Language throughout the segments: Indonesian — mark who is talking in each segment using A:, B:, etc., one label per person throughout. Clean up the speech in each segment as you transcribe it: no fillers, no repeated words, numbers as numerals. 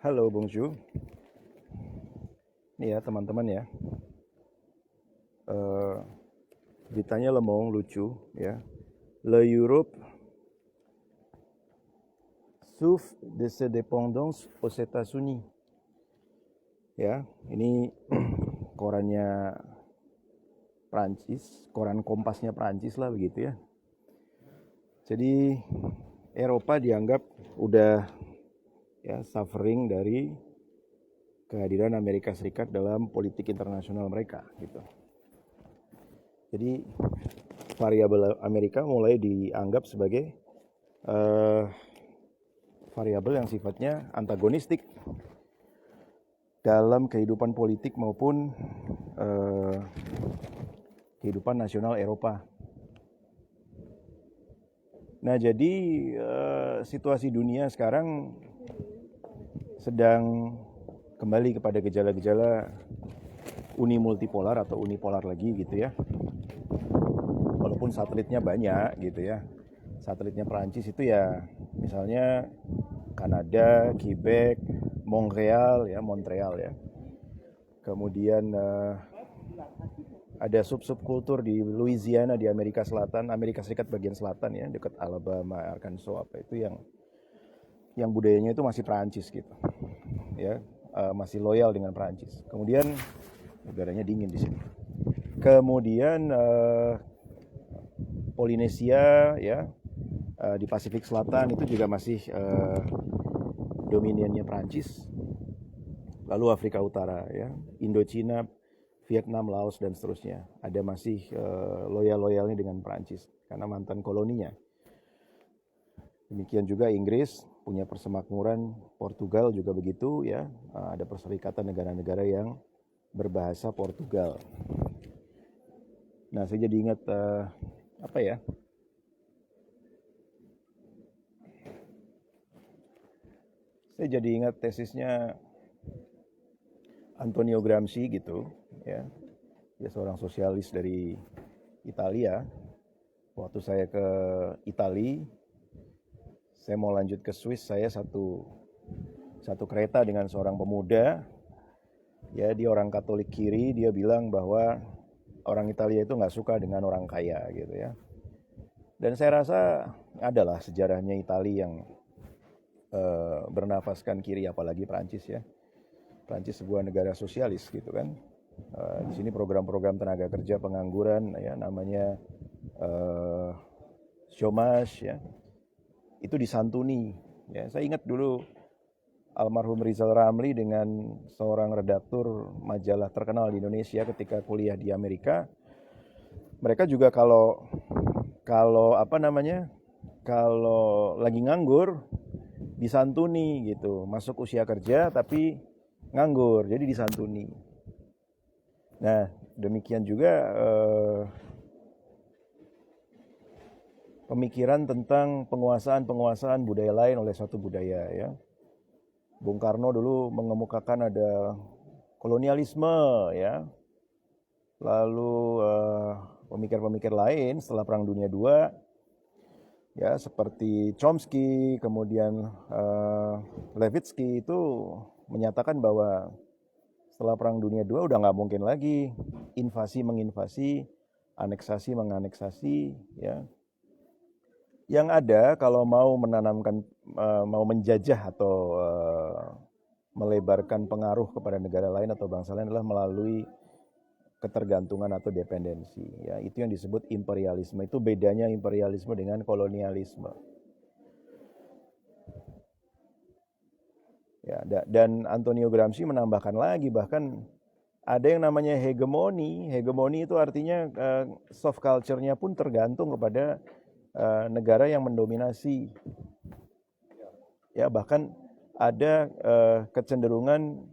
A: Halo Bung Ju, nih ya teman-teman ya, eh, beritanya lemong lucu ya. Le Europe souffre de ses dépendances aux États-Unis. Ya, ini korannya Prancis, koran Kompasnya Prancis lah begitu ya. Jadi Eropa dianggap udah ya suffering dari kehadiran Amerika Serikat dalam politik internasional mereka gitu. Jadi variabel Amerika mulai dianggap sebagai eh, variabel yang sifatnya antagonistik dalam kehidupan politik maupun eh, kehidupan nasional Eropa. Nah, jadi situasi dunia sekarang sedang kembali kepada gejala-gejala uni multipolar atau unipolar lagi gitu ya. Walaupun satelitnya banyak gitu ya. Satelitnya Perancis itu ya misalnya Kanada, Quebec, Montreal ya. Kemudian ada sub-subkultur di Louisiana di Amerika Selatan, Amerika Serikat bagian selatan ya, dekat Alabama, Arkansas apa itu yang budayanya itu masih Perancis gitu. Ya, masih loyal dengan Perancis. Kemudian udaranya dingin di sini. Kemudian Polinesia ya, di Pasifik Selatan itu juga masih dominiannya Perancis. Lalu Afrika Utara ya, Indochina, Vietnam, Laos dan seterusnya. Ada masih loyal-loyalnya dengan Perancis karena mantan koloninya. Demikian juga Inggris punya persemakmuran, Portugal juga begitu ya. Ada perserikatan negara-negara yang berbahasa Portugal. Nah, saya jadi ingat apa ya? Saya jadi ingat tesisnya Antonio Gramsci gitu ya. Dia seorang sosialis dari Italia. Waktu saya ke Italia, saya mau lanjut ke Swiss, saya satu kereta dengan seorang pemuda. Ya, dia orang Katolik kiri, dia bilang bahwa orang Italia itu nggak suka dengan orang kaya gitu ya. Dan saya rasa adalah sejarahnya Italia yang bernafaskan kiri, apalagi Prancis ya. Prancis sebuah negara sosialis gitu kan. Di sini program-program tenaga kerja pengangguran ya namanya chômage ya. Itu disantuni ya. Saya ingat dulu almarhum Rizal Ramli dengan seorang redaktur majalah terkenal di Indonesia ketika kuliah di Amerika. Mereka juga kalau apa namanya? Kalau lagi nganggur disantuni gitu. Masuk usia kerja tapi nganggur, jadi disantuni. Nah, demikian juga pemikiran tentang penguasaan budaya lain oleh suatu budaya ya. Bung Karno dulu mengemukakan ada kolonialisme ya. Lalu pemikir-pemikir lain setelah Perang Dunia II ya seperti Chomsky, kemudian Levitsky itu menyatakan bahwa setelah Perang Dunia II udah nggak mungkin lagi invasi menginvasi, aneksasi menganeksasi ya. Yang ada kalau mau menanamkan, mau menjajah atau melebarkan pengaruh kepada negara lain atau bangsa lain adalah melalui ketergantungan atau dependensi. Ya, itu yang disebut imperialisme. Itu bedanya imperialisme dengan kolonialisme. Ya, dan Antonio Gramsci menambahkan lagi bahkan ada yang namanya hegemoni. Hegemoni itu artinya soft culture-nya pun tergantung kepada negara yang mendominasi. Ya, bahkan ada kecenderungan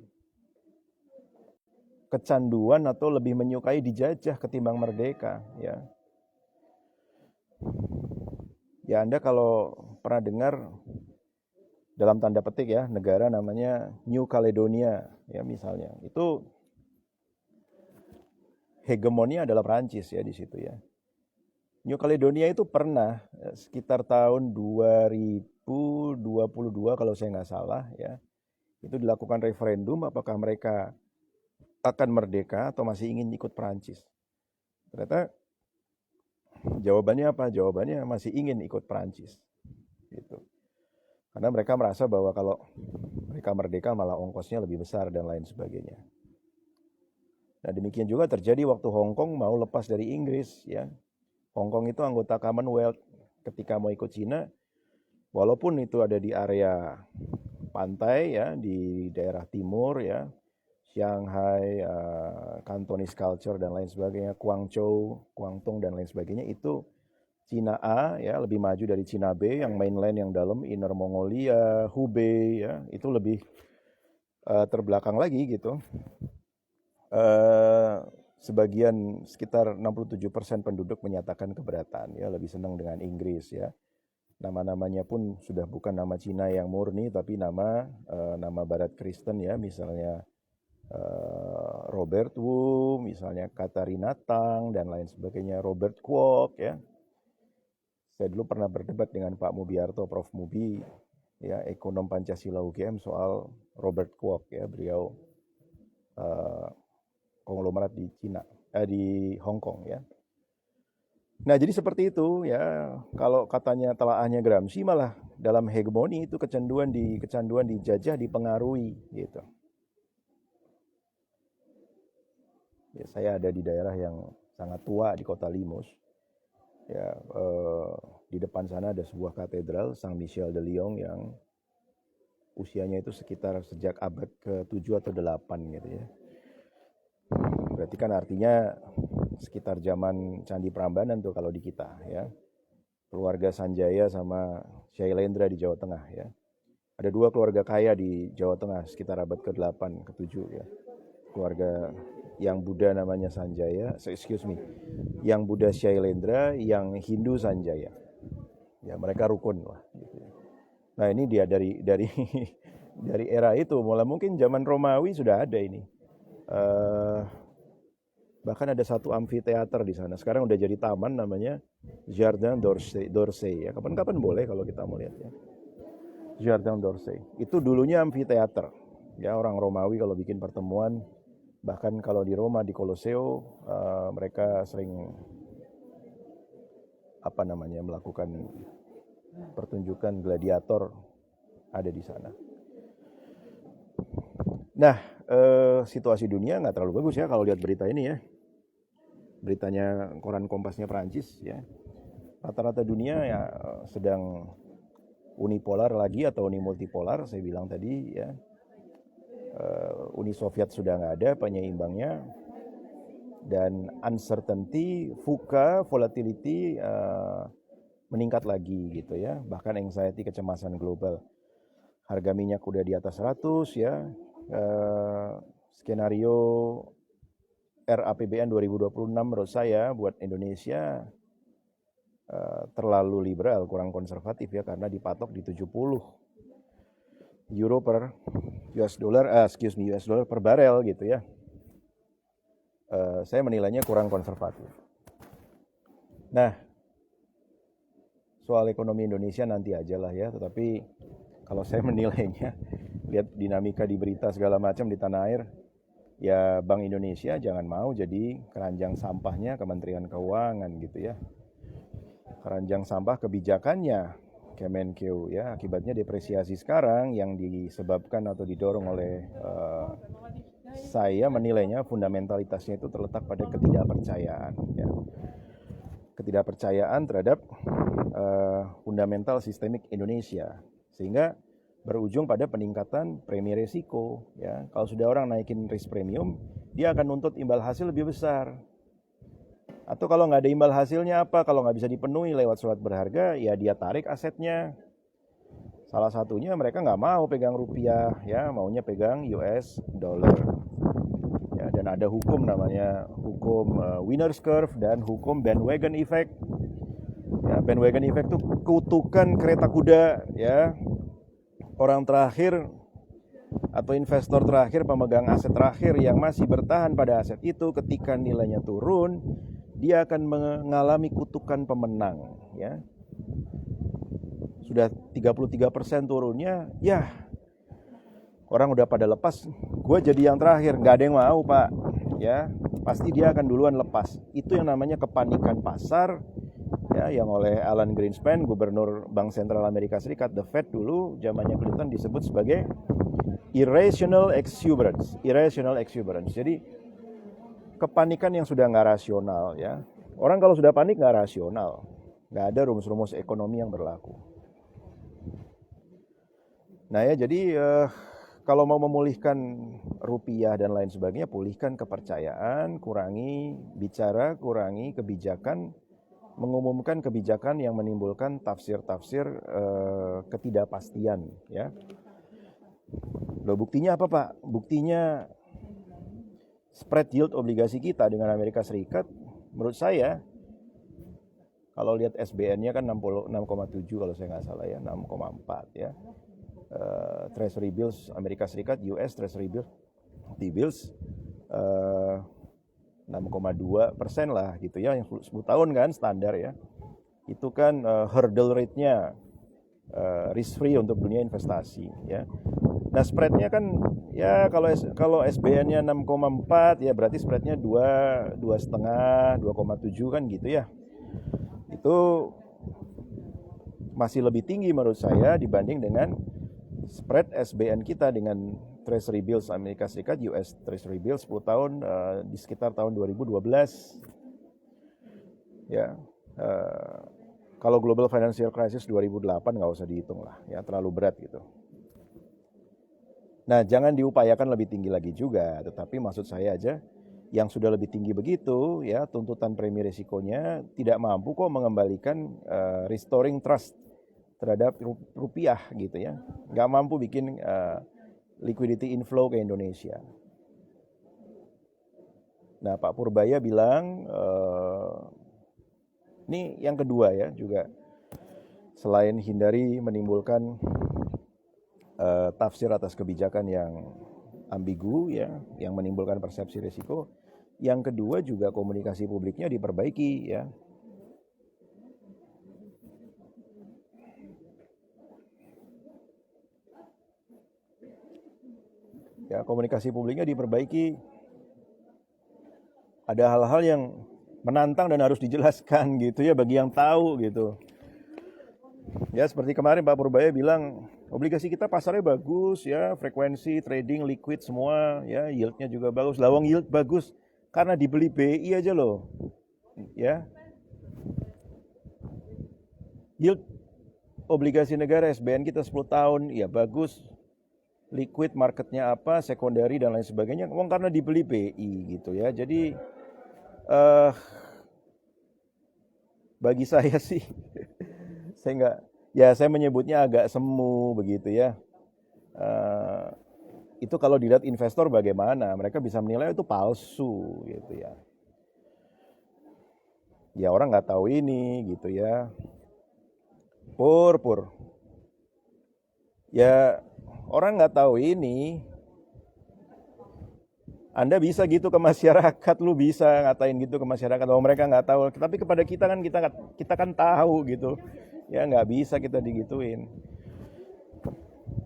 A: kecanduan atau lebih menyukai dijajah ketimbang merdeka ya. Ya, Anda kalau pernah dengar dalam tanda petik ya negara namanya New Caledonia ya misalnya. Itu hegemoni adalah Prancis ya di situ ya. New Caledonia itu pernah sekitar tahun 2022 kalau saya nggak salah ya. itu dilakukan referendum apakah mereka akan merdeka atau masih ingin ikut Perancis. Ternyata jawabannya apa? Jawabannya masih ingin ikut Perancis. Gitu. Karena mereka merasa bahwa kalau mereka merdeka malah ongkosnya lebih besar dan lain sebagainya. Nah, demikian juga terjadi waktu Hong Kong mau lepas dari Inggris, ya. Hong Kong itu anggota Commonwealth. Ketika mau ikut Cina, walaupun itu ada di area pantai, ya, di daerah timur, ya, Shanghai, Cantonese culture dan lain sebagainya, Guangzhou, Guangdong dan lain sebagainya, itu Cina A, ya, lebih maju dari Cina B, yang mainland yang dalam, Inner Mongolia, Hubei, ya, itu lebih terbelakang lagi gitu. Sebagian sekitar 67% penduduk menyatakan keberatan, ya, lebih senang dengan Inggris, ya. Nama-namanya pun sudah bukan nama Cina yang murni, tapi nama Barat Kristen, ya, misalnya Robert Wu, misalnya Katarina Tang dan lain sebagainya, Robert Kwok, ya. Saya dulu pernah berdebat dengan Pak Mubiarto, Prof. Mubi, ya, ekonom Pancasila UGM, soal Robert Kwok, ya, beliau konglomerat di Cina, di Hong Kong, ya. Nah, jadi seperti itu, ya. Kalau katanya telaahnya Gramsci, malah dalam hegemoni itu kecanduan dijajah, dipengaruhi, gitu. Ya, saya ada di daerah yang sangat tua di kota Limus. Ya, di depan sana ada sebuah katedral Saint Michel de Lyon yang usianya itu sekitar sejak abad ke-7 atau 8 gitu, ya. Berarti kan artinya sekitar zaman Candi Prambanan tuh kalau di kita, ya. Keluarga Sanjaya sama Syailendra di Jawa Tengah, ya. Ada dua keluarga kaya di Jawa Tengah sekitar abad ke-8, ke-7, ya. Keluarga yang Buddha namanya Sanjaya, yang Buddha Syailendra, yang Hindu Sanjaya. Ya, mereka rukun lah. Gitu. Nah, ini dia dari dari era itu, mulai mungkin zaman Romawi sudah ada ini. Bahkan ada satu amfiteater di sana. Sekarang udah jadi taman, namanya Jardin d'Orsay. Ya, kapan-kapan boleh kalau kita mau lihat, ya. Jardin d'Orsay. Itu dulunya amfiteater. Ya, orang Romawi kalau bikin pertemuan, bahkan kalau di Roma di Colosseo, mereka sering melakukan pertunjukan gladiator ada di sana. Nah, situasi dunia nggak terlalu bagus, ya, kalau lihat berita ini, ya. Beritanya koran Kompasnya Perancis, ya. Rata-rata dunia, ya, sedang unipolar lagi atau unimultipolar, saya bilang tadi, ya. Uni Soviet sudah nggak ada penyeimbangnya, dan uncertainty, VUCA, volatility meningkat lagi, gitu, ya. Bahkan anxiety, kecemasan global. Harga minyak udah di atas 100, ya. Skenario RAPBN 2026 menurut saya buat Indonesia terlalu liberal, kurang konservatif, ya, karena dipatok di 70 euro per US dollar per barel, gitu, ya. Saya menilainya kurang konservatif. Nah, soal ekonomi Indonesia nanti aja lah, ya. Tetapi kalau saya menilainya, lihat dinamika di berita segala macam di tanah air, ya, Bank Indonesia jangan mau jadi keranjang sampahnya Kementerian Keuangan, gitu, ya. Keranjang sampah kebijakannya Kemenkeu, ya. Akibatnya depresiasi sekarang yang disebabkan atau didorong oleh saya menilainya fundamentalitasnya itu terletak pada ketidakpercayaan, ya. Ketidakpercayaan terhadap fundamental sistemik Indonesia, sehingga berujung pada peningkatan premi resiko, ya. Kalau sudah orang naikin risk premium, dia akan nuntut imbal hasil lebih besar. Atau kalau nggak ada imbal hasilnya apa? Kalau nggak bisa dipenuhi lewat surat berharga, ya dia tarik asetnya. Salah satunya mereka nggak mau pegang rupiah, ya, maunya pegang US dollar. Ya, dan ada hukum namanya hukum winner's curve dan hukum bandwagon effect. Ya, bandwagon effect itu kutukan kereta kuda, ya. Orang terakhir atau investor terakhir, pemegang aset terakhir yang masih bertahan pada aset itu, ketika nilainya turun, dia akan mengalami kutukan pemenang, ya. Sudah 33% turunnya, ya, Orang udah pada lepas, gue jadi yang terakhir. Nggak ada yang mau, Pak. Ya, pasti dia akan duluan lepas. Itu yang namanya kepanikan pasar, ya, yang oleh Alan Greenspan, gubernur Bank Sentral Amerika Serikat, the Fed dulu, zamannya Clinton, disebut sebagai irrational exuberance. Irrational exuberance. Jadi kepanikan yang sudah nggak rasional, ya. Orang kalau sudah panik nggak rasional, nggak ada rumus-rumus ekonomi yang berlaku. Nah ya, jadi kalau mau memulihkan rupiah dan lain sebagainya, pulihkan kepercayaan, kurangi bicara, kurangi kebijakan, mengumumkan kebijakan yang menimbulkan tafsir-tafsir ketidakpastian, ya. Loh, buktinya apa, Pak? Buktinya spread yield obligasi kita dengan Amerika Serikat, menurut saya, kalau lihat SBN-nya kan 6,7 kalau saya nggak salah, ya, 6,4, ya. Treasury bills Amerika Serikat, US Treasury bills, T-bills 6,2% lah gitu ya, yang 10 tahun kan standar ya. Itu kan hurdle rate-nya risk free untuk dunia investasi ya. Nah spread-nya kan ya kalau SBN-nya 6,4 ya berarti spread-nya 2,5, 2,7 kan gitu ya. Itu masih lebih tinggi menurut saya dibanding dengan spread SBN kita dengan Treasury bills Amerika Serikat, US Treasury bills 10 tahun di sekitar tahun 2012. Ya, kalau Global Financial Crisis 2008 nggak usah dihitung lah, ya terlalu berat gitu. Nah, jangan diupayakan lebih tinggi lagi juga, tetapi maksud saya aja yang sudah lebih tinggi begitu, ya tuntutan premi risikonya tidak mampu kok mengembalikan restoring trust terhadap rupiah gitu ya, nggak mampu bikin liquidity inflow ke Indonesia. Nah Pak Purbaya bilang, ini yang kedua ya juga, selain hindari menimbulkan tafsir atas kebijakan yang ambigu ya, yang menimbulkan persepsi risiko, yang kedua juga komunikasi publiknya diperbaiki ya. Ya, komunikasi publiknya diperbaiki. Ada hal-hal yang menantang dan harus dijelaskan gitu ya bagi yang tahu gitu. Ya seperti kemarin Pak Purbaya bilang obligasi kita pasarnya bagus ya, frekuensi trading liquid semua ya, yieldnya juga bagus. Lawang yield bagus karena dibeli BI aja loh. Ya. Yield obligasi negara SBN kita 10 tahun ya bagus. Liquid marketnya apa, secondary dan lain sebagainya, karena dibeli BI gitu ya. Jadi bagi saya sih, saya menyebutnya agak semu begitu ya. Itu kalau dilihat investor bagaimana, mereka bisa menilai itu palsu gitu ya. Ya orang nggak tahu ini gitu ya. Pur. Ya orang nggak tahu ini, Anda bisa gitu ke masyarakat, lu bisa ngatain gitu ke masyarakat, bahwa mereka nggak tahu. Tapi kepada kita kan kita kan tahu gitu, ya nggak bisa kita digituin.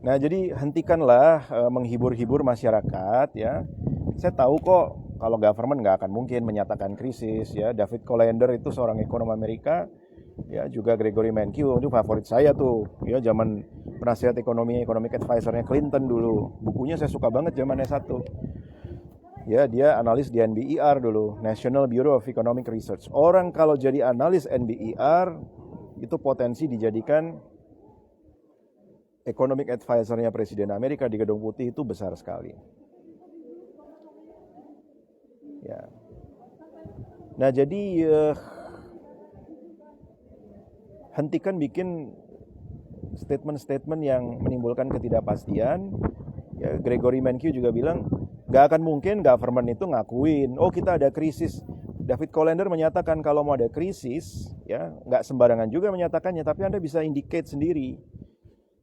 A: Nah jadi hentikanlah menghibur-hibur masyarakat ya. Saya tahu kok kalau government nggak akan mungkin menyatakan krisis ya. David Colander itu seorang ekonom Amerika. Ya juga Gregory Mankiw itu favorit saya tuh ya, zaman penasihat economic advisornya Clinton dulu. Bukunya saya suka banget zaman S1 ya, dia analis di NBER dulu, National Bureau of Economic Research. Orang kalau jadi analis NBER itu potensi dijadikan economic advisornya Presiden Amerika di Gedung Putih itu besar sekali ya. Nah jadi hentikan bikin statement-statement yang menimbulkan ketidakpastian. Ya, Gregory Mankiw juga bilang, nggak akan mungkin government itu ngakuin, oh kita ada krisis. David Colander menyatakan kalau mau ada krisis, ya nggak sembarangan juga menyatakannya, tapi Anda bisa indicate sendiri.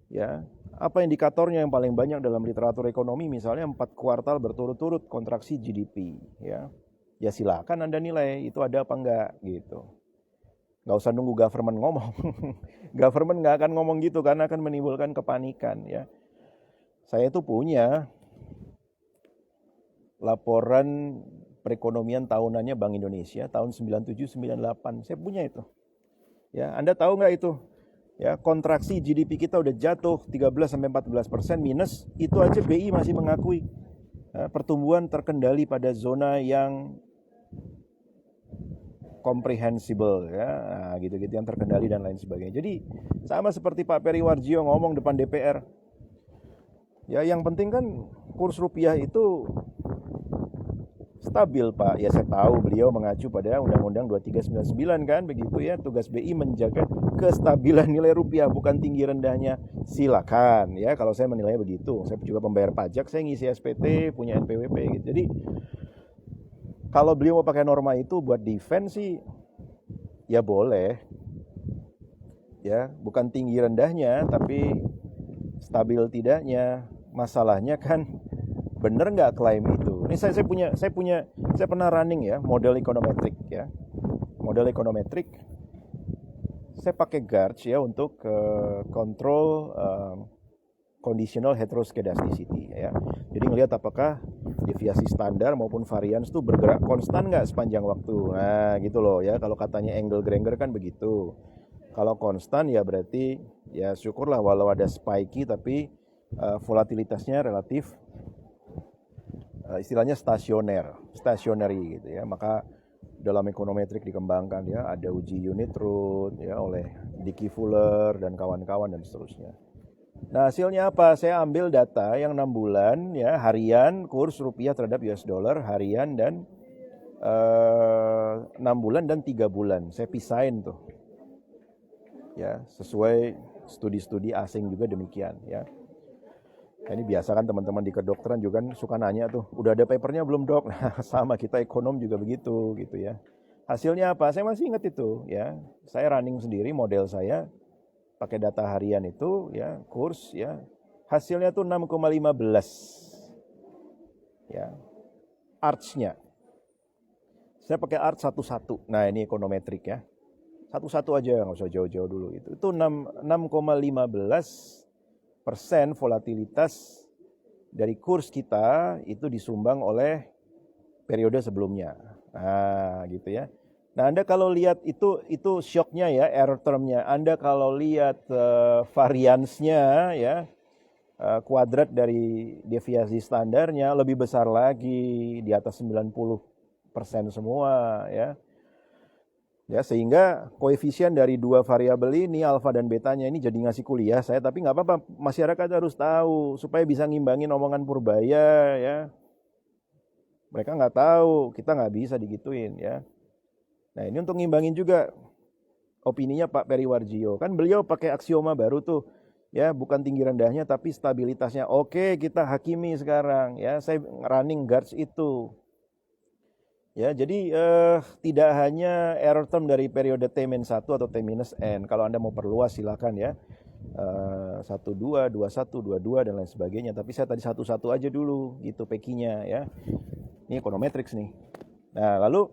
A: Ya, apa indikatornya yang paling banyak dalam literatur ekonomi, misalnya 4 kuartal berturut-turut kontraksi GDP. Ya silakan Anda nilai itu ada apa enggak gitu. Nggak usah nunggu government ngomong. Government nggak akan ngomong gitu karena akan menimbulkan kepanikan ya. Saya itu punya laporan perekonomian tahunannya Bank Indonesia tahun 97-98. Saya punya itu. Ya, Anda tahu nggak itu? Ya, kontraksi GDP kita udah jatuh 13-14% minus, itu aja BI masih mengakui pertumbuhan terkendali pada zona yang comprehensible, ya, nah, gitu-gitu yang terkendali dan lain sebagainya. Jadi sama seperti Pak Peri Warjio ngomong depan DPR, ya yang penting kan kurs rupiah itu stabil Pak. Ya saya tahu beliau mengacu pada Undang-Undang 2399 kan, begitu ya. Tugas BI menjaga kestabilan nilai rupiah, bukan tinggi rendahnya. Silakan ya, kalau saya menilai begitu. Saya juga pembayar pajak, saya ngisi SPT, punya NPWP gitu. Jadi kalau beliau mau pakai norma itu buat defense sih, ya boleh. Ya, bukan tinggi rendahnya, tapi stabil tidaknya. Masalahnya kan bener nggak klaim itu? Ini saya pernah running ya model ekonometrik ya. Model ekonometrik. Saya pakai Garch ya untuk kontrol conditional heteroskedasticity ya. Jadi ngelihat apakah deviasi standar maupun varians itu bergerak konstan nggak sepanjang waktu. Nah gitu loh ya. Kalau katanya Engel Granger kan begitu. Kalau konstan ya berarti ya syukurlah walau ada spiky tapi volatilitasnya relatif istilahnya stationary gitu ya. Maka dalam ekonometrik dikembangkan ya, ada uji unit root ya oleh Dicky Fuller dan kawan-kawan dan seterusnya. Nah, hasilnya apa? Saya ambil data yang 6 bulan ya, harian kurs rupiah terhadap US dollar harian dan 6 bulan dan 3 bulan. Saya pisahin tuh. Ya, sesuai studi-studi asing juga demikian ya. Nah, ini biasa kan teman-teman di kedokteran juga kan suka nanya tuh, udah ada papernya belum dok? Nah, sama kita ekonom juga begitu gitu ya. Hasilnya apa? Saya masih ingat itu ya. Saya running sendiri model saya pakai data harian itu ya, kurs ya. Hasilnya tuh 6,15. Ya. Arch-nya. Saya pakai arch 1-1. Nah, ini ekonometrik ya. 1-1 aja, nggak usah jauh-jauh dulu. Itu 6,15% volatilitas dari kurs kita itu disumbang oleh periode sebelumnya. Nah, gitu ya. Nah, Anda kalau lihat itu shocknya ya, error termnya. Anda kalau lihat variansnya ya, kuadrat dari deviasi standarnya lebih besar lagi, di atas 90% semua ya. Ya, sehingga koefisien dari dua variabel ini, alfa dan betanya ini jadi ngasih kuliah saya, tapi nggak apa-apa, masyarakat harus tahu supaya bisa ngimbangin omongan Purbaya ya. Mereka nggak tahu, kita nggak bisa digituin ya. Nah, ini untuk ngimbangin juga opininya Pak Peri Warjio. Kan beliau pakai aksioma baru tuh, ya bukan tinggi rendahnya tapi stabilitasnya. Oke, kita hakimi sekarang ya. Saya running Garch itu. Ya, jadi tidak hanya error term dari periode T-1 atau T-N. Kalau Anda mau perluas silakan ya. 12, 21, 22 dan lain sebagainya. Tapi saya tadi 1-1 aja dulu gitu pekinya ya. Ini ekonometrics nih. Nah, lalu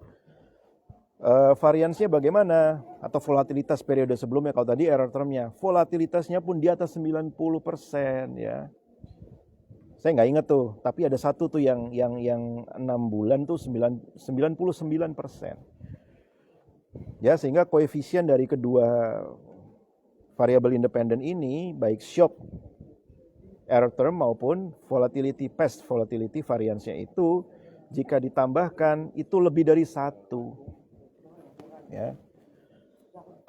A: variansnya bagaimana? Atau volatilitas periode sebelumnya, kalau tadi error termnya. Volatilitasnya pun di atas 90% ya. Saya nggak ingat tuh, tapi ada satu tuh yang 6 bulan tuh 99%. Ya, sehingga koefisien dari kedua variabel independen ini, baik shock error term maupun volatility past volatility variansnya itu, jika ditambahkan itu lebih dari 1. Ya.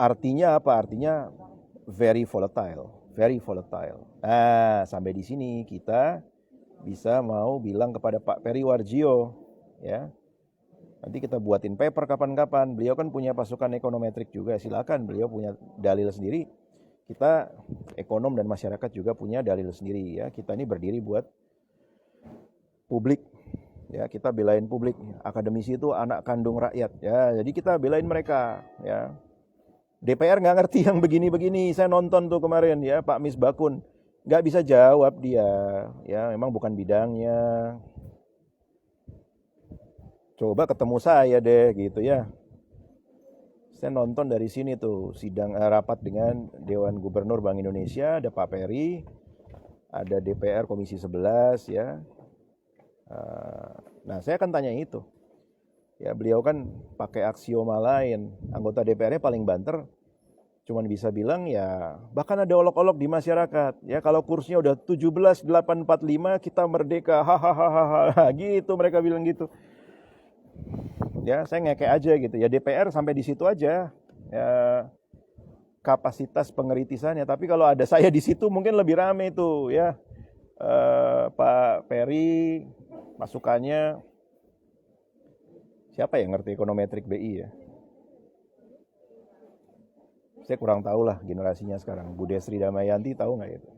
A: Artinya apa? Artinya very volatile. Nah, sampai di sini kita bisa mau bilang kepada Pak Peri Warjio ya. Nanti kita buatin paper kapan-kapan. Beliau kan punya pasukan ekonometrik juga. Silakan, beliau punya dalil sendiri. Kita ekonom dan masyarakat juga punya dalil sendiri ya. Kita ini berdiri buat publik. Ya, kita belain publik. Akademisi itu anak kandung rakyat ya. Jadi kita belain mereka ya. DPR nggak ngerti yang begini-begini. Saya nonton tuh kemarin ya, Pak Misbakun. Nggak bisa jawab dia, ya memang bukan bidangnya. Coba ketemu saya deh gitu ya. Saya nonton dari sini tuh sidang rapat dengan Dewan Gubernur Bank Indonesia, ada Pak Peri. ada DPR Komisi 11 ya. Nah, saya akan tanya itu. Ya, beliau kan pakai aksioma lain. Anggota DPR-nya paling banter, cuman bisa bilang ya, bahkan ada olok-olok di masyarakat. Ya, kalau kursinya udah 17.845 kita merdeka. Hahaha. Gitu mereka bilang gitu. Ya, saya ngekek aja gitu. Ya DPR sampai di situ aja. Ya, kapasitas pengeritisannya. Tapi kalau ada saya di situ mungkin lebih rame itu ya. Pak Peri masukannya siapa yang ngerti ekonometrik BI ya? Saya kurang tahu lah generasinya sekarang. Bu Desri Damayanti tahu nggak itu?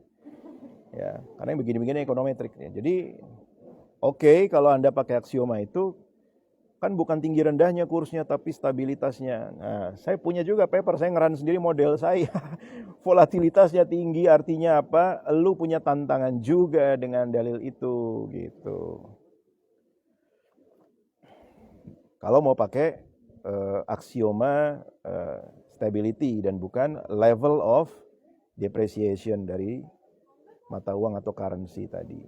A: Ya, karena yang begini-begini ekonometrik. Ya. Jadi oke, kalau Anda pakai aksioma itu kan bukan tinggi rendahnya kursnya tapi stabilitasnya. Nah, saya punya juga paper, saya ngeran sendiri model saya. Volatilitasnya tinggi artinya apa? Lu punya tantangan juga dengan dalil itu gitu. Kalau mau pakai aksioma stability dan bukan level of depreciation dari mata uang atau currency tadi.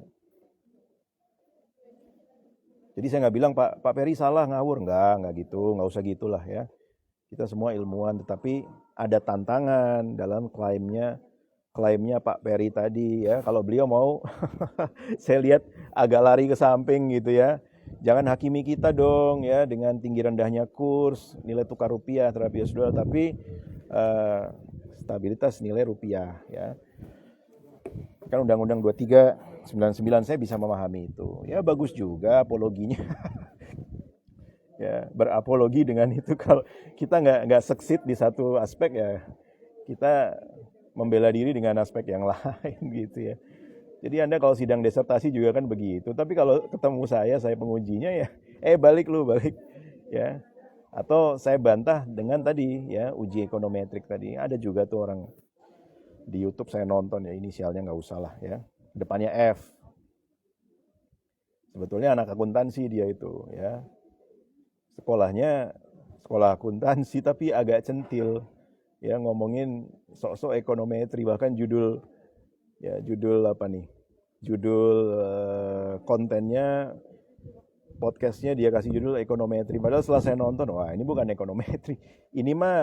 A: Jadi saya nggak bilang Pak Peri salah ngawur, nggak gitu, nggak usah gitulah ya. Kita semua ilmuwan, tetapi ada tantangan dalam klaimnya Pak Peri tadi ya. Kalau beliau mau, saya lihat agak lari ke samping gitu ya. Jangan hakimi kita dong ya dengan tinggi rendahnya kurs, nilai tukar rupiah terhadap US dollar, tapi stabilitas nilai rupiah ya. Kan Undang-Undang 2399 saya bisa memahami itu. Ya bagus juga apologinya. Ya, berapologi dengan itu kalau kita nggak succeed di satu aspek ya kita membela diri dengan aspek yang lain gitu ya. Jadi Anda kalau sidang disertasi juga kan begitu. Tapi kalau ketemu saya pengujinya ya, balik ya. Atau saya bantah dengan tadi ya uji ekonometrik tadi. Ada juga tuh orang di YouTube saya nonton ya, inisialnya nggak usah lah ya. Depannya F. Sebetulnya anak akuntansi dia itu ya. Sekolahnya sekolah akuntansi tapi agak centil ya, ngomongin sok-sok ekonometri, bahkan judul apa nih, judul kontennya podcastnya dia kasih judul ekonometri, padahal setelah saya nonton wah ini bukan ekonometri, ini mah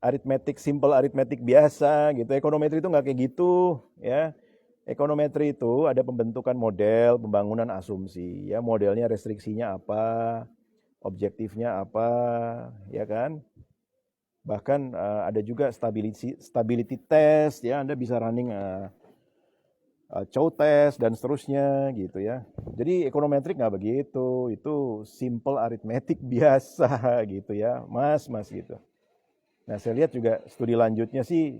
A: aritmetik, simple aritmetik biasa gitu. Ekonometri itu nggak kayak gitu ya. Ekonometri itu ada pembentukan model, pembangunan asumsi ya, modelnya restriksinya apa, objektifnya apa, ya kan? Bahkan ada juga stability test ya, Anda bisa running chow test dan seterusnya gitu ya. Jadi ekonometrik nggak begitu, itu simple arithmetic biasa gitu ya, mas gitu. Nah saya lihat juga studi lanjutnya sih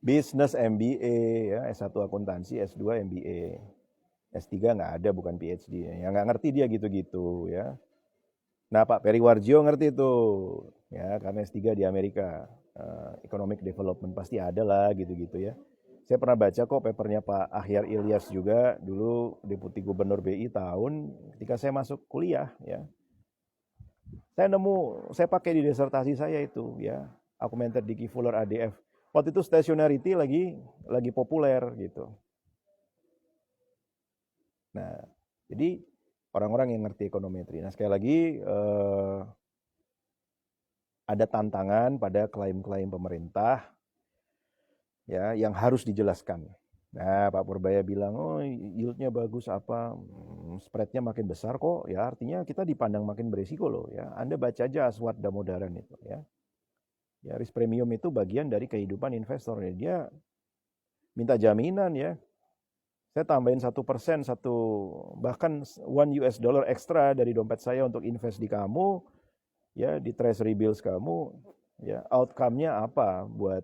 A: business MBA ya, S1 akuntansi, S2 MBA, S3 nggak ada, bukan PhD. Ya nggak ngerti dia gitu-gitu ya. Nah Pak Peri Warjio ngerti tuh ya, karena S3 di Amerika, economic development pasti ada lah gitu-gitu ya. Saya pernah baca kok papernya Pak Ahyar Ilyas juga, dulu Deputi Gubernur BI tahun ketika saya masuk kuliah ya. Saya pakai di disertasi saya itu ya, augmented Dickey Fuller ADF. Waktu itu stationarity lagi populer gitu. Nah, jadi orang-orang yang ngerti ekonometri. Nah, sekali lagi ada tantangan pada klaim-klaim pemerintah ya yang harus dijelaskan. Nah, Pak Purbaya bilang, oh yieldnya bagus apa, spreadnya makin besar kok, ya artinya kita dipandang makin berisiko loh ya. Anda baca aja Aswad Damodaran itu ya. Ya risk premium itu bagian dari kehidupan investor ya. Dia minta jaminan ya. Saya tambahin 1%, bahkan $1 ekstra dari dompet saya untuk invest di kamu, ya di treasury bills kamu, ya outcome-nya apa buat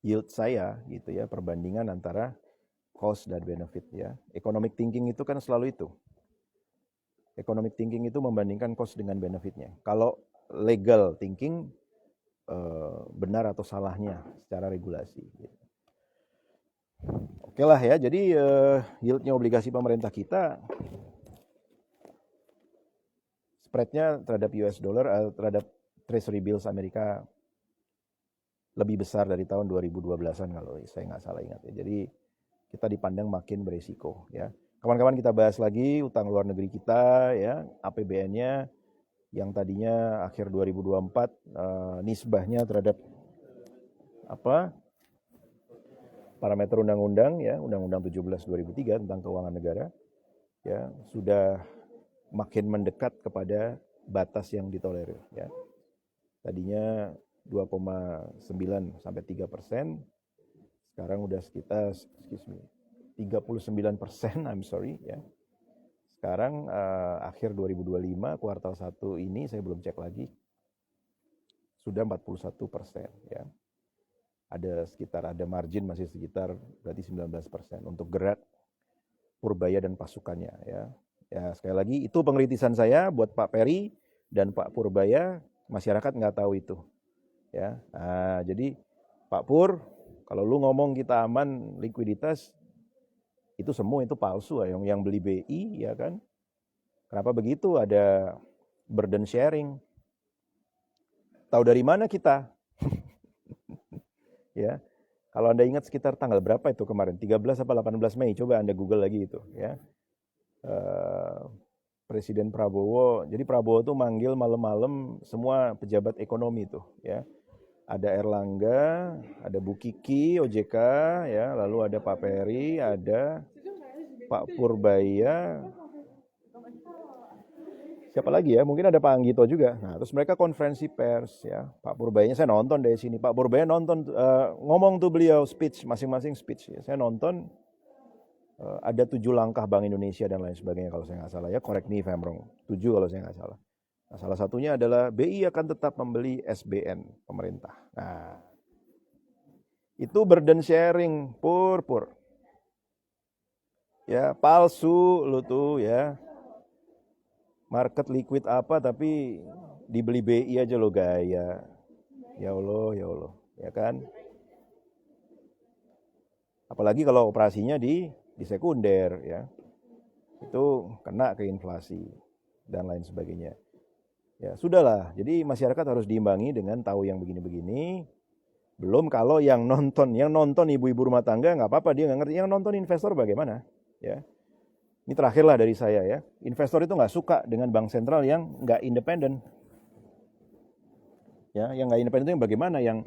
A: yield saya gitu ya, perbandingan antara cost dan benefit ya. Economic thinking itu kan selalu itu. Economic thinking itu membandingkan cost dengan benefitnya. Kalau legal thinking benar atau salahnya secara regulasi. Gitu. Oke lah ya, jadi yieldnya obligasi pemerintah kita, spreadnya terhadap US dollar, terhadap treasury bills Amerika lebih besar dari tahun 2012-an kalau saya nggak salah ingat ya. Jadi kita dipandang makin beresiko ya. Kawan-kawan kita bahas lagi utang luar negeri kita ya, APBN-nya yang tadinya akhir 2024 nisbahnya terhadap parameter undang-undang ya, Undang-Undang 17 2003 tentang keuangan negara ya sudah makin mendekat kepada batas yang ditolerir ya. Tadinya 2,9 sampai 3%, sekarang udah sekitar 39%, I'm sorry ya. Sekarang akhir 2025 kuartal 1 ini saya belum cek lagi sudah 41% ya. Ada margin masih sekitar berarti 19% untuk gerak Purbaya dan pasukannya ya. Ya sekali lagi itu penglitisan saya buat Pak Peri dan Pak Purbaya, masyarakat nggak tahu itu ya. Nah, jadi Pak Pur, kalau lu ngomong kita aman likuiditas, itu semua itu palsu ya. Yang beli BI ya kan. Kenapa begitu? Ada burden sharing. Tahu dari mana kita? Ya. Kalau Anda ingat sekitar tanggal berapa itu kemarin? 13 atau 18 Mei, coba Anda Google lagi itu ya. Presiden Prabowo, jadi Prabowo tuh manggil malam-malam semua pejabat ekonomi tuh ya. Ada Erlangga, ada Bu Kiki, OJK ya, lalu ada Pak Peri, ada Pak Purbaya. Siapa lagi ya? Mungkin ada Pak Anggito juga. Nah, terus mereka konferensi pers ya. Pak Purbayanya saya nonton dari sini. Pak Purbaya nonton ngomong tuh beliau speech, masing-masing speech ya. Saya nonton ada 7 langkah Bank Indonesia dan lain sebagainya kalau saya nggak salah ya. Correct me if I'm wrong. 7 kalau saya nggak salah. Nah, salah satunya adalah BI akan tetap membeli SBN pemerintah. Nah, itu burden sharing, pur. Ya, palsu lu tuh ya. Market liquid apa tapi dibeli BI aja lo gaya. Ya Allah, ya kan? Apalagi kalau operasinya di sekunder ya. Itu kena ke inflasi dan lain sebagainya. Ya, sudahlah. Jadi masyarakat harus diimbangi dengan tahu yang begini-begini. Belum kalau yang nonton ibu-ibu rumah tangga nggak apa-apa, dia nggak ngerti. Yang nonton investor bagaimana? Ya. Ini terakhirlah dari saya ya. Investor itu nggak suka dengan bank sentral yang nggak independen. Ya, yang nggak independen itu yang bagaimana? Yang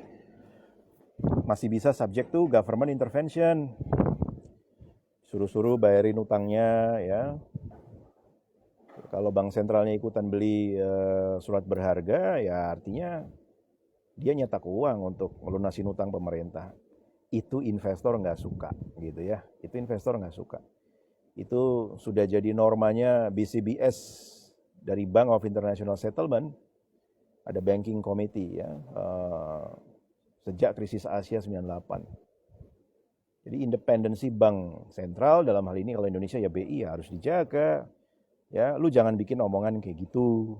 A: masih bisa subject to government intervention. Suruh-suruh bayarin utangnya ya. Kalau bank sentralnya ikutan beli surat berharga, ya artinya dia nyetak uang untuk melunasin utang pemerintah. Itu investor nggak suka, gitu ya. Itu investor nggak suka. Itu sudah jadi normanya BCBS dari Bank of International Settlement, ada banking committee ya, sejak krisis Asia 98. Jadi independensi bank sentral dalam hal ini kalau Indonesia ya BI ya harus dijaga. Ya, lu jangan bikin omongan kayak gitu.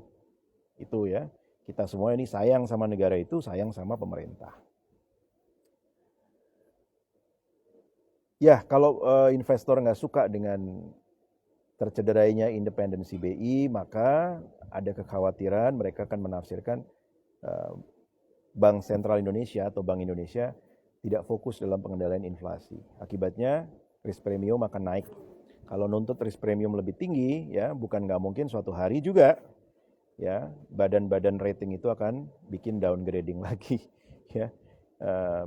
A: Itu ya. Kita semua ini sayang sama negara itu, sayang sama pemerintah. Ya, kalau investor nggak suka dengan tercederainya independensi BI, maka ada kekhawatiran mereka akan menafsirkan Bank Sentral Indonesia atau Bank Indonesia tidak fokus dalam pengendalian inflasi. Akibatnya risk premium akan naik. Kalau nuntut risk premium lebih tinggi, ya bukan nggak mungkin suatu hari juga, ya badan-badan rating itu akan bikin downgrading lagi, ya.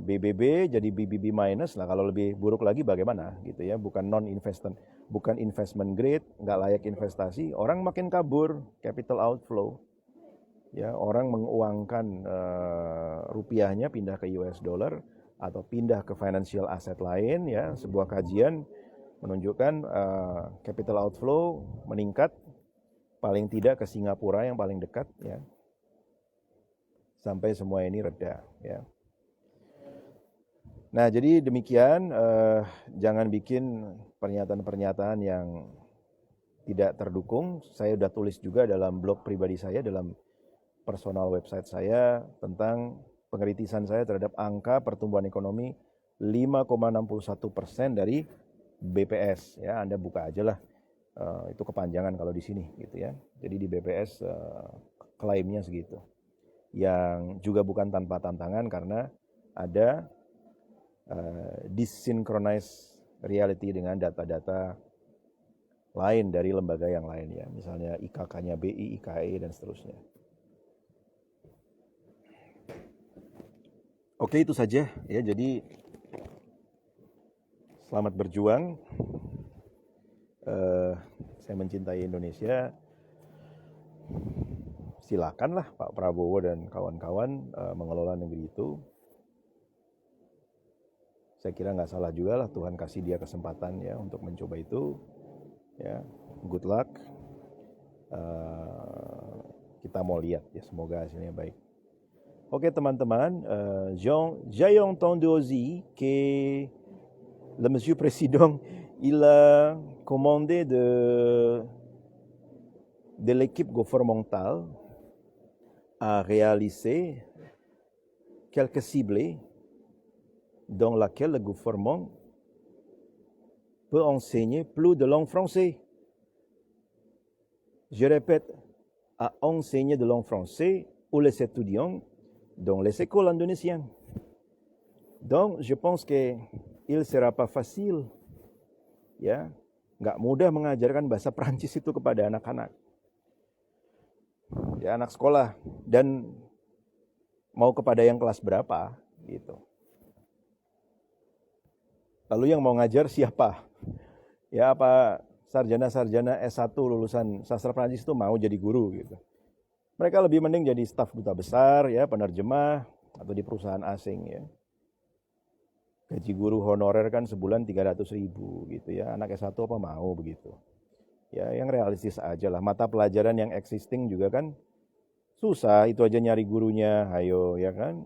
A: BBB jadi BBB minus lah, kalau lebih buruk lagi bagaimana gitu ya, bukan investment grade, nggak layak investasi, orang makin kabur, capital outflow, ya orang menguangkan rupiahnya pindah ke US dollar atau pindah ke financial asset lain ya. Sebuah kajian menunjukkan capital outflow meningkat paling tidak ke Singapura yang paling dekat ya, sampai semua ini reda ya. Nah, jadi demikian, jangan bikin pernyataan-pernyataan yang tidak terdukung. Saya sudah tulis juga dalam blog pribadi saya, dalam personal website saya, tentang pengeritisan saya terhadap angka pertumbuhan ekonomi 5,61% dari BPS. Ya, Anda buka aja lah, itu kepanjangan kalau di sini gitu ya. Jadi di BPS klaimnya segitu. Yang juga bukan tanpa tantangan karena ada disynchronize reality dengan data-data lain dari lembaga yang lain ya, misalnya IKK-nya BI, IKE dan seterusnya. Oke, itu saja ya. Jadi selamat berjuang. Saya mencintai Indonesia. Silakanlah Pak Prabowo dan kawan-kawan mengelola negeri itu. Saya kira nggak salah juga lah, Tuhan kasih dia kesempatan ya untuk mencoba itu. Ya, good luck. Kita mau lihat ya, semoga hasilnya baik. Oke teman-teman, j'ai entendu aussi que le Monsieur Président, il a commandé de l'équipe gouvernementale à réaliser quelques ciblés dans laquelle le gouvernement peut enseigner plus de langue française. Je répète, à enseigner de langue française aux les étudiants dans les écoles indonésiennes. Donc, je pense que il sera pas facile, ya, nggak mudah mengajarkan bahasa Prancis itu kepada anak-anak, ya, anak sekolah, dan mau kepada yang kelas berapa, gitu. Lalu yang mau ngajar siapa? Ya, apa sarjana-sarjana S1 lulusan sastra Prancis itu mau jadi guru gitu. Mereka lebih mending jadi staf duta besar ya, penerjemah atau di perusahaan asing ya. Gaji guru honorer kan sebulan 300.000 gitu ya. Anak S1 apa mau begitu? Ya, yang realistis aja lah. Mata pelajaran yang existing juga kan susah, itu aja nyari gurunya, ayo ya kan.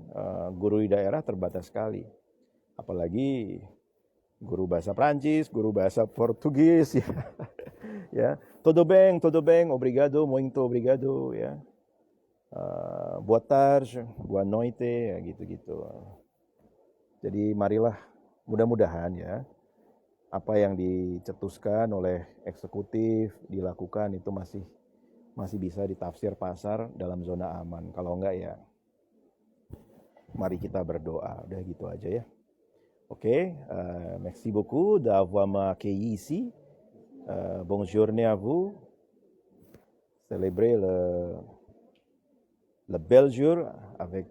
A: Guru di daerah terbatas sekali. Apalagi guru bahasa Prancis, guru bahasa Portugis ya. Ya, todo bem, obrigado, muito obrigado ya. Boa tarde, boa noite ya, gitu-gitu. Jadi marilah mudah-mudahan ya apa yang dicetuskan oleh eksekutif dilakukan itu masih bisa ditafsir pasar dalam zona aman. Kalau enggak ya mari kita berdoa. Udah gitu aja ya. Ok, merci beaucoup d'avoir m'accueilli ici. Bonne journée à vous. Célébrez le bel jour avec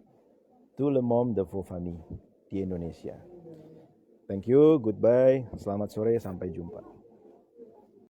A: tout le monde de vos familles di Indonesia. Thank you, goodbye, selamat sore, sampai jumpa.